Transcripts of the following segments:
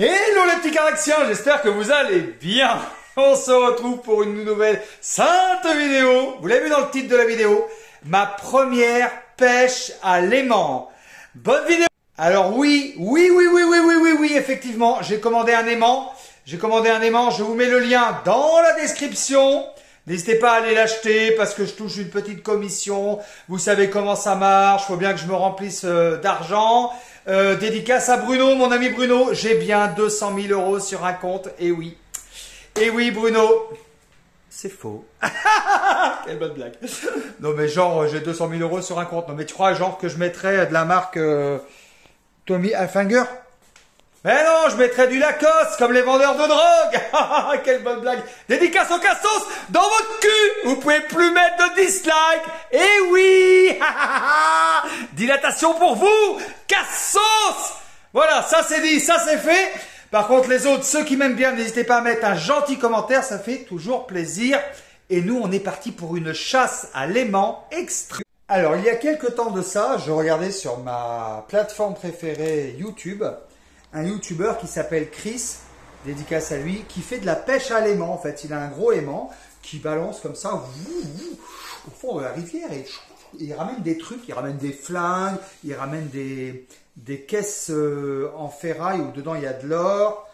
Hello les petits Caraxiens, j'espère que vous allez bien. On se retrouve pour une nouvelle sainte vidéo. Vous l'avez vu dans le titre de la vidéo, ma première pêche à l'aimant. Bonne vidéo. Alors oui, effectivement, j'ai commandé un aimant. Je vous mets le lien dans la description. N'hésitez pas à aller l'acheter parce que je touche une petite commission. Vous savez comment ça marche. Faut bien que je me remplisse d'argent. Dédicace à Bruno, mon ami Bruno. J'ai bien 200 000 € sur un compte. Et oui, Bruno. C'est faux. Quelle bonne blague. Non mais genre j'ai 200 000 € sur un compte. Non mais tu crois genre que je mettrais de la marque Tommy Hilfiger? Mais non, je mettrais du Lacoste comme les vendeurs de drogue. Quelle bonne blague. Dédicace au cassos dans votre cul. Vous pouvez plus mettre de dislike. Et oui. Dilatation pour vous. Cassos. Voilà, ça c'est dit, ça c'est fait. Par contre les autres, ceux qui m'aiment bien, n'hésitez pas à mettre un gentil commentaire. Ça fait toujours plaisir. Et nous, on est parti pour une chasse à l'aimant extrême. Alors, il y a quelques temps de ça, je regardais sur ma plateforme préférée YouTube un YouTuber qui s'appelle Chris, dédicace à lui, qui fait de la pêche à l'aimant. En fait, il a un gros aimant qui balance comme ça au fond de la rivière et il ramène des trucs, il ramène des flingues, il ramène des caisses en ferraille où dedans il y a de l'or.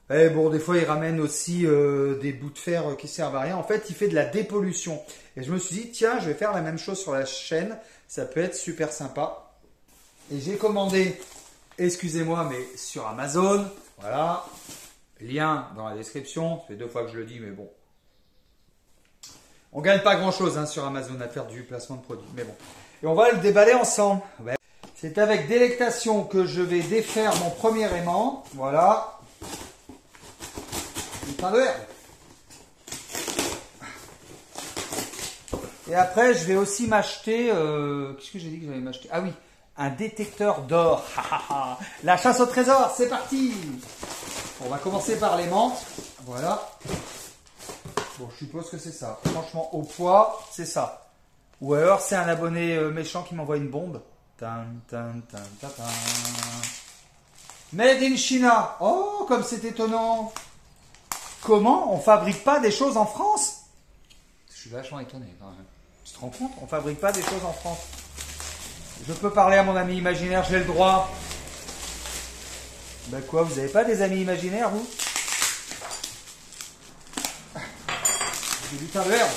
Et bon, des fois il ramène aussi des bouts de fer qui servent à rien. En fait, il fait de la dépollution. Et je me suis dit, tiens, je vais faire la même chose sur la chaîne. Ça peut être super sympa. Et j'ai commandé, excusez-moi, mais sur Amazon. Voilà. Lien dans la description. Ça fait 2 fois que je le dis, mais bon. On gagne pas grand-chose sur Amazon à faire du placement de produits. Mais bon. Et on va le déballer ensemble. Ouais. C'est avec délectation que je vais défaire mon premier aimant. Voilà. Une fin de herbe. Et après, je vais aussi m'acheter... qu'est-ce que j'ai dit que j'allais m'acheter? Ah oui, un détecteur d'or. La chasse au trésor, c'est parti. On va commencer par l'aimant. Voilà. Bon, je suppose que c'est ça. Franchement, au poids, c'est ça. Ou alors, c'est un abonné méchant qui m'envoie une bombe. Made in China. Oh, comme c'est étonnant. Comment on fabrique pas des choses en France? Je suis vachement étonné quand même. Tu te rends compte? On fabrique pas des choses en France. Je peux parler à mon ami imaginaire, j'ai le droit. Ben quoi, vous avez pas des amis imaginaires, vous? J'ai du pain de l'herbe.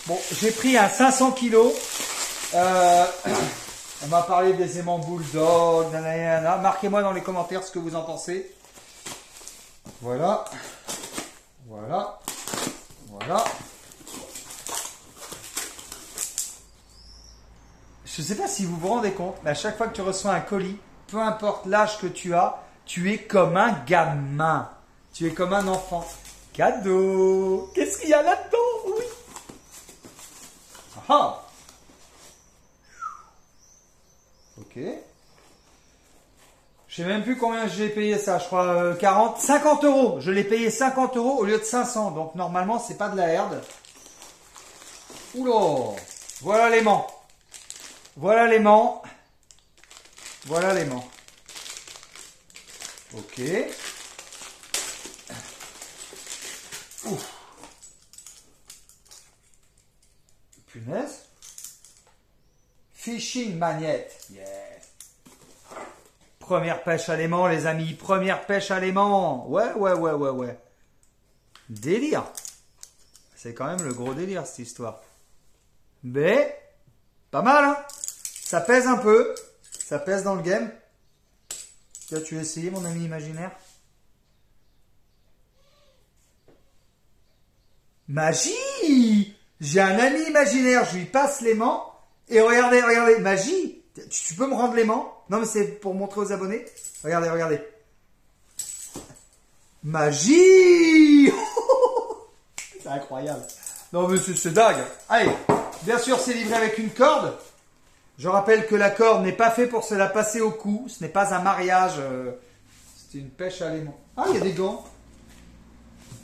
Bon, j'ai pris un 500 kilos. On m'a parlé des aimants bulldog. Marquez-moi dans les commentaires ce que vous en pensez. Voilà. Voilà. Voilà. Je ne sais pas si vous vous rendez compte, mais à chaque fois que tu reçois un colis, peu importe l'âge que tu as, tu es comme un gamin. Tu es comme un enfant. Cadeau. Qu'est-ce qu'il y a là-dedans? Oui. Ah. Ok. Je sais même plus combien j'ai payé ça. Je crois 50 €. Je l'ai payé 50 € au lieu de 500. Donc normalement, c'est pas de la herde. Oula. Voilà l'aimant. Voilà l'aimant. Voilà l'aimant. Ok. Ouf. Punaise. Fishing magnette. Yeah. Première pêche à l'aimant, les amis. Première pêche à l'aimant. Ouais. Délire. C'est quand même le gros délire, cette histoire. Mais, pas mal, hein? Ça pèse un peu. Ça pèse dans le game. Tu as essayé, mon ami imaginaire? Magie! J'ai un ami imaginaire, je lui passe l'aimant. Et regardez, magie! Tu peux me rendre l'aimant? Non, mais c'est pour montrer aux abonnés. Regardez. Magie! C'est incroyable. Non, mais c'est dingue. Allez, bien sûr, c'est livré avec une corde. Je rappelle que la corde n'est pas faite pour se la passer au cou. Ce n'est pas un mariage. C'est une pêche à l'aimant. Ah, il y a des gants.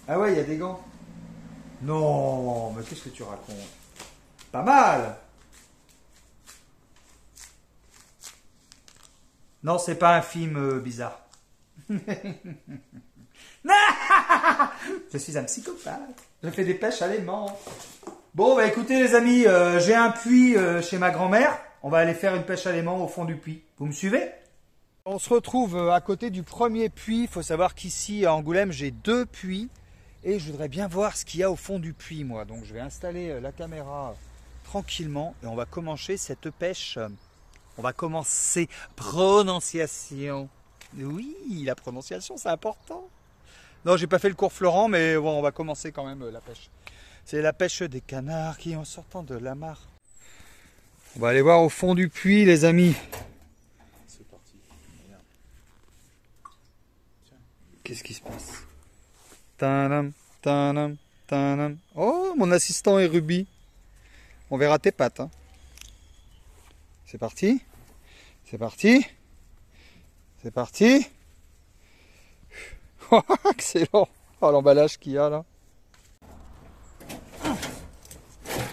Ah ouais, il y a des gants. Non, mais qu'est-ce que tu racontes? Pas mal. Non, c'est pas un film bizarre. Je suis un psychopathe. Je fais des pêches à l'aimant. Bon, bah écoutez les amis, j'ai un puits chez ma grand-mère. On va aller faire une pêche à l'aimant au fond du puits. Vous me suivez? On se retrouve à côté du premier puits. Il faut savoir qu'ici à Angoulême, j'ai 2 puits. Et je voudrais bien voir ce qu'il y a au fond du puits, moi. Donc je vais installer la caméra tranquillement. Et on va commencer cette pêche. On va commencer. Prononciation. Oui, la prononciation, c'est important. Non, j'ai pas fait le cours Florent, mais bon, on va commencer quand même la pêche. C'est la pêche des canards qui en sortant de la mare. On va aller voir au fond du puits, les amis. C'est parti. Qu'est-ce qui se passe? Tadam, tadam, tadam. Oh, mon assistant est Ruby. On verra tes pattes. Hein. C'est parti. C'est parti. C'est parti. Oh, excellent. Oh, l'emballage qu'il y a là.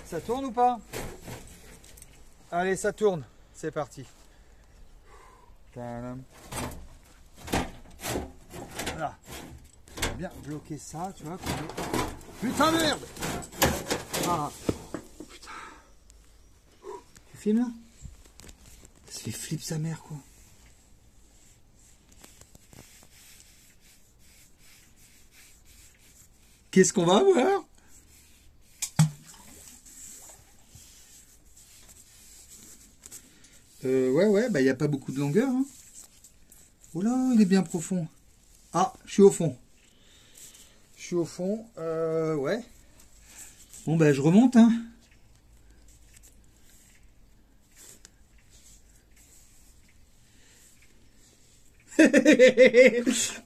Ça tourne ou pas? Allez, ça tourne. C'est parti. Tadam. Voilà. On va bien bloquer ça, tu vois. Putain, merde! Ah. Putain. Tu filmes là? Ça fait flip sa mère, quoi. Qu'est-ce qu'on va voir? Ouais, bah il n'y a pas beaucoup de longueur. Hein. Oh là, il est bien profond. Ah, je suis au fond. Je suis au fond, ouais. Bon, bah je remonte, hein.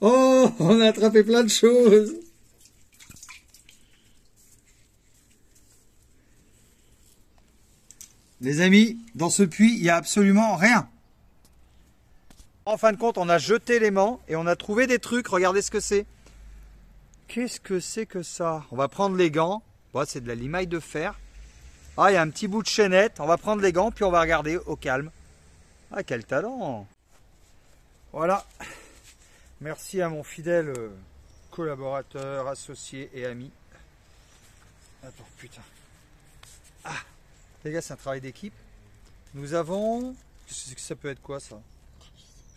Oh, on a attrapé plein de choses. Les amis, dans ce puits, il n'y a absolument rien. En fin de compte, on a jeté l'aimant et on a trouvé des trucs. Regardez ce que c'est. Qu'est-ce que c'est que ça? On va prendre les gants. Bon, c'est de la limaille de fer. Ah, il y a un petit bout de chaînette. On va prendre les gants, puis on va regarder au calme. Ah, quel talent! Voilà. Merci à mon fidèle collaborateur, associé et ami. Attends, putain. Ah! Les gars, c'est un travail d'équipe. Nous avons... Ça peut être quoi, ça? Je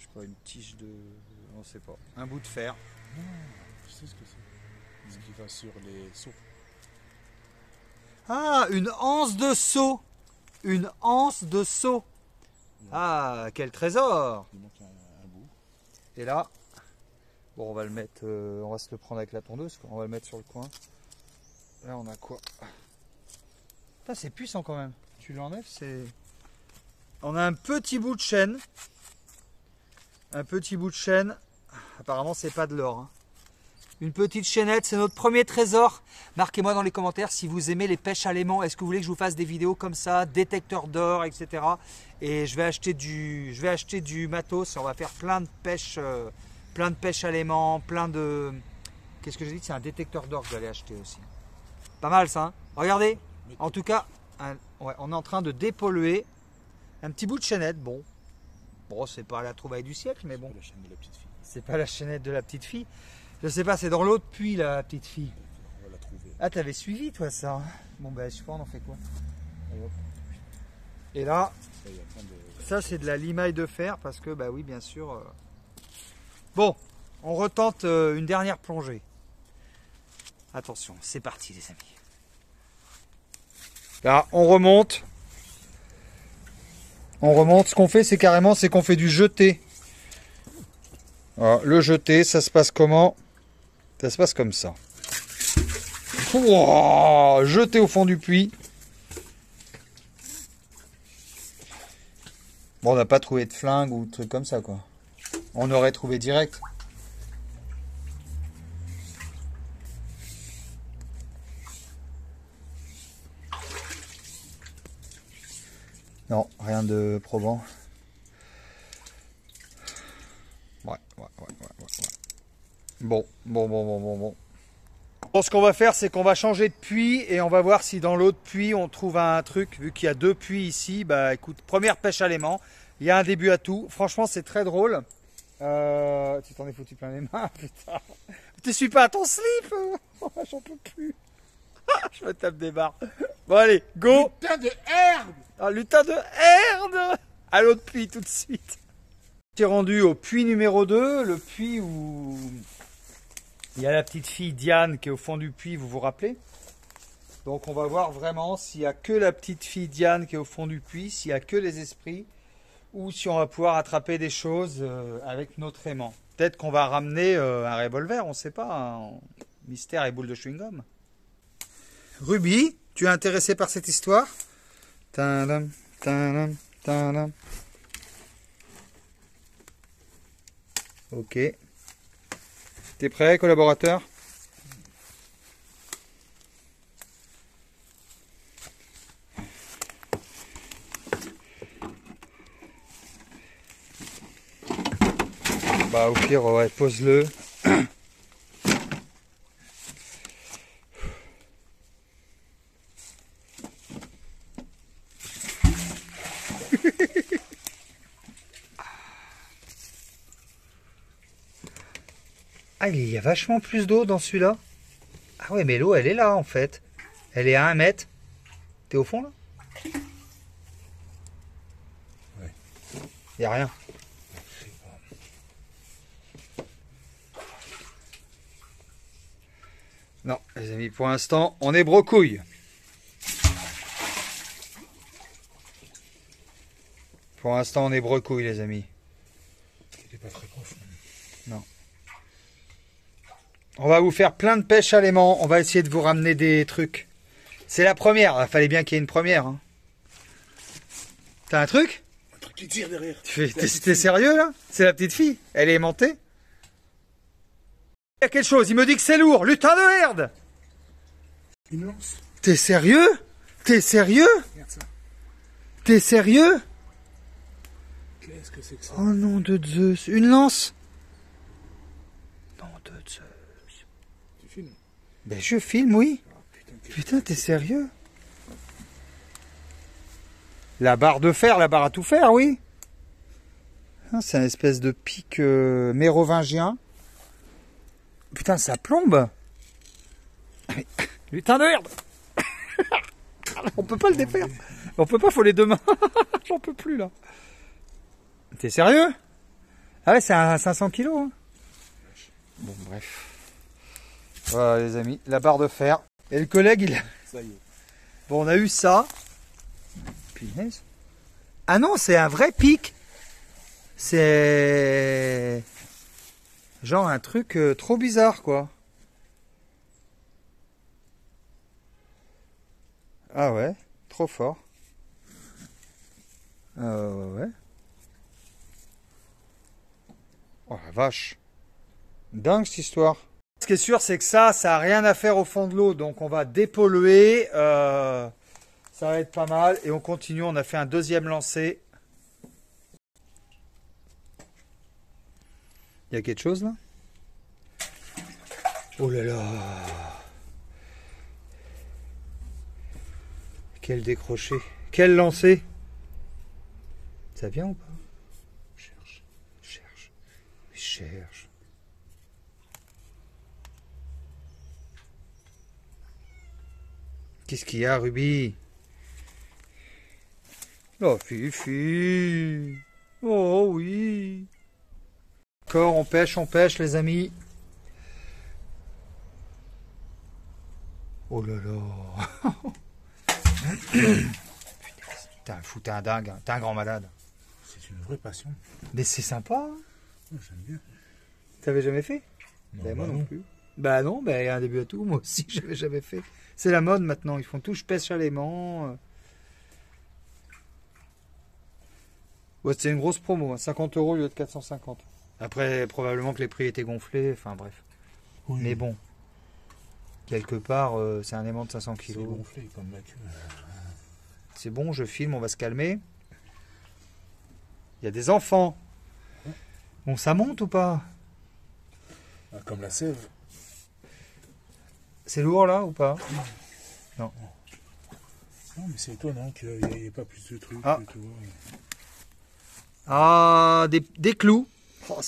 sais pas, une tige de... On sait pas. Un bout de fer. Non, je sais ce que c'est. Ce qui va sur les seaux. Ah, une anse de seau. Une anse de seau. Ah, quel trésor! Il manque un bout. Et là, bon, on va le mettre... on va se le prendre avec la tondeuse, quoi. On va le mettre sur le coin. Là, on a quoi? C'est puissant quand même. Tu l'enlèves, c'est... On a un petit bout de chaîne. Un petit bout de chaîne. Apparemment, c'est pas de l'or. Hein. Une petite chaînette, c'est notre premier trésor. Marquez-moi dans les commentaires si vous aimez les pêches à l'aimant. Est-ce que vous voulez que je vous fasse des vidéos comme ça, détecteur d'or, etc. Et je vais acheter du matos. Et on va faire plein de pêches à l'aimant, plein de... Qu'est-ce que j'ai dit? C'est un détecteur d'or que j'allais acheter aussi. Pas mal ça. Hein, regardez. En tout cas, ouais, on est en train de dépolluer un petit bout de chaînette. Bon, c'est pas la trouvaille du siècle, mais bon. La chaîne de la petite fille. C'est pas la chaînette de la petite fille. Je sais pas, c'est dans l'autre puits la petite fille. On va la trouver. Ah, t'avais suivi toi ça? Bon, ben je sais pas, on en fait quoi? Et là, ça c'est de la limaille de fer parce que, bah oui, bien sûr. Bon, on retente une dernière plongée. Attention, c'est parti les amis. Là, on remonte. On remonte. Ce qu'on fait, c'est carrément, c'est qu'on fait du jeté. Voilà, le jeté, ça se passe comment? Ça se passe comme ça. Wow, jeté au fond du puits. Bon, on n'a pas trouvé de flingue ou de trucs comme ça, quoi. On aurait trouvé direct. Non, rien de probant. Ouais. Bon. Bon, ce qu'on va faire, c'est qu'on va changer de puits et on va voir si dans l'autre puits, on trouve un truc. Vu qu'il y a 2 puits ici, bah écoute, première pêche à l'aimant. Il y a un début à tout. Franchement, c'est très drôle. tu t'en es foutu plein les mains, putain. Tu suis pas à ton slip. Oh, j'en peux plus. Je me tape des barres. Bon allez, go. Putain de herbe. Ah, lutin de herde. À l'autre puits tout de suite. J'ai rendu au puits numéro 2, le puits où il y a la petite fille Diane qui est au fond du puits, vous vous rappelez? Donc on va voir vraiment s'il n'y a que la petite fille Diane qui est au fond du puits, s'il n'y a que les esprits, ou si on va pouvoir attraper des choses avec notre aimant. Peut-être qu'on va ramener un revolver, on ne sait pas, hein. Mystère et boule de chewing-gum. Ruby, tu es intéressé par cette histoire? Tadam, tadam, tadam. Ok. T'es prêt, collaborateur? Bah au pire, ouais, pose-le. Ah, il y a vachement plus d'eau dans celui-là. Ah ouais, mais l'eau, elle est là, en fait. Elle est à 1 mètre. T'es au fond, là? Ouais. Il n'y a rien. Je sais pas. Non, les amis, pour l'instant, on est brocouille. Pour l'instant, on est brocouille, les amis. Il est pas très profond. Non. On va vous faire plein de pêches à l'aimant. On va essayer de vous ramener des trucs. C'est la première. Il fallait bien qu'il y ait une première. Hein. T'as un truc? Un truc qui tire derrière. T'es sérieux, là? C'est la petite fille? Elle est aimantée? Il y a quelque chose. Il me dit que c'est lourd. Lutin de herde! Une lance. T'es sérieux? T'es sérieux? Regarde ça. T'es sérieux? Qu'est-ce que c'est que ça? Oh nom de Zeus. Une lance? Nom de Zeus. Tu filmes? Ben je filme, oui. Ah, putain, Putain, t'es sérieux? La barre de fer, la barre à tout faire, oui. Ah, c'est une espèce de pic mérovingien. Putain, ça plombe. Lutin de herde. On peut pas le défaire. On peut pas, faut les deux mains. J'en peux plus, là. T'es sérieux? Ah ouais, c'est un 500 kilos. Hein. Bon, bref. Voilà, les amis, la barre de fer. Et le collègue, il a... ça y est. Bon, on a eu ça. Punaise. Ah non, c'est un vrai pic. C'est... genre un truc trop bizarre, quoi. Ah ouais, trop fort. Ouais. Oh la vache. Dingue cette histoire. Ce qui est sûr, c'est que ça n'a rien à faire au fond de l'eau. Donc on va dépolluer. Ça va être pas mal. Et on continue. On a fait un deuxième lancer. Il y a quelque chose là? Oh là là. Quel décroché. Quel lancer. Ça vient ou pas? Cherche. Cherche. Cherche. Qu'est-ce qu'il y a, Ruby? Oh, Fifi. Oh oui. D'accord, on pêche, les amis. Oh là là. Putain, fou, t'es un dingue, hein. T'es un grand malade. C'est une vraie passion. Mais c'est sympa. Hein. Oh, j'aime bien. T'avais jamais fait? Non, Ben, moi bah non non. plus. Bah non, ben, il y a un début à tout. Moi aussi, j'avais jamais fait. C'est la mode maintenant. Ils font tout, je pêche à l'aimant. Ouais, c'était une grosse promo. Hein. 50 € au lieu de 450. Après, probablement que les prix étaient gonflés. Enfin, bref. Oui. Mais bon. Quelque part, c'est un aimant de 500 C'est kilos. gonflé comme ma queue. C'est bon, je filme, on va se calmer. Il y a des enfants. Bon, ça monte ou pas? Ah, comme la sève. C'est lourd là ou pas? Non. Non, mais c'est étonnant qu'il n'y ait pas plus de trucs. Ah. Tu vois. Ah, des clous. Oh,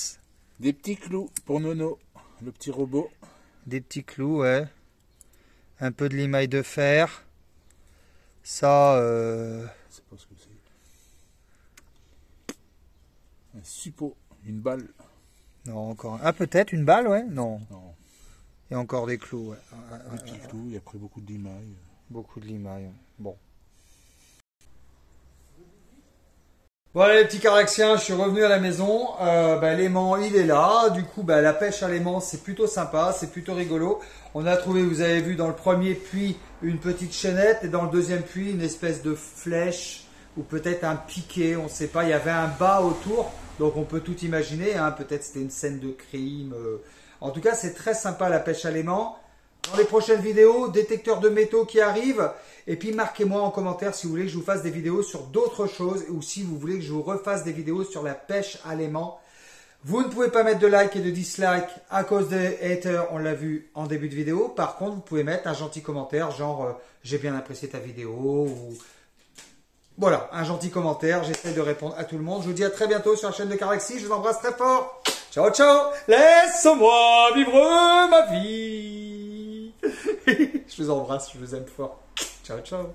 Des petits clous pour Nono, le petit robot. Des petits clous, ouais. Un peu de limaille de fer. Ça, Je sais pas ce que c'est. Un suppôt, une balle. non, encore un. Ah, peut-être une balle, ouais? Non. Non, Et encore des clous, ouais. des petits clous et après beaucoup de limaille. Beaucoup de limaille, ouais. Bon. Bon allez les petits Caraxiens, je suis revenu à la maison, l'aimant il est là, du coup la pêche à l'aimant c'est plutôt sympa, c'est plutôt rigolo. On a trouvé, vous avez vu dans le premier puits une petite chaînette et dans le deuxième puits une espèce de flèche ou peut-être un piquet, on ne sait pas, il y avait un bas autour, donc on peut tout imaginer, hein. Peut-être c'était une scène de crime. En tout cas c'est très sympa la pêche à l'aimant. Dans les prochaines vidéos, détecteur de métaux qui arrive. Et puis marquez-moi en commentaire si vous voulez que je vous fasse des vidéos sur d'autres choses ou si vous voulez que je vous refasse des vidéos sur la pêche à l'aimant. Vous ne pouvez pas mettre de like et de dislike à cause des haters, on l'a vu en début de vidéo. Par contre, vous pouvez mettre un gentil commentaire genre j'ai bien apprécié ta vidéo ou voilà, un gentil commentaire. J'essaie de répondre à tout le monde. Je vous dis à très bientôt sur la chaîne de Caraxi. Je vous embrasse très fort. Ciao, ciao. Laisse-moi vivre ma vie. Je vous embrasse, je vous aime fort. Ciao, ciao.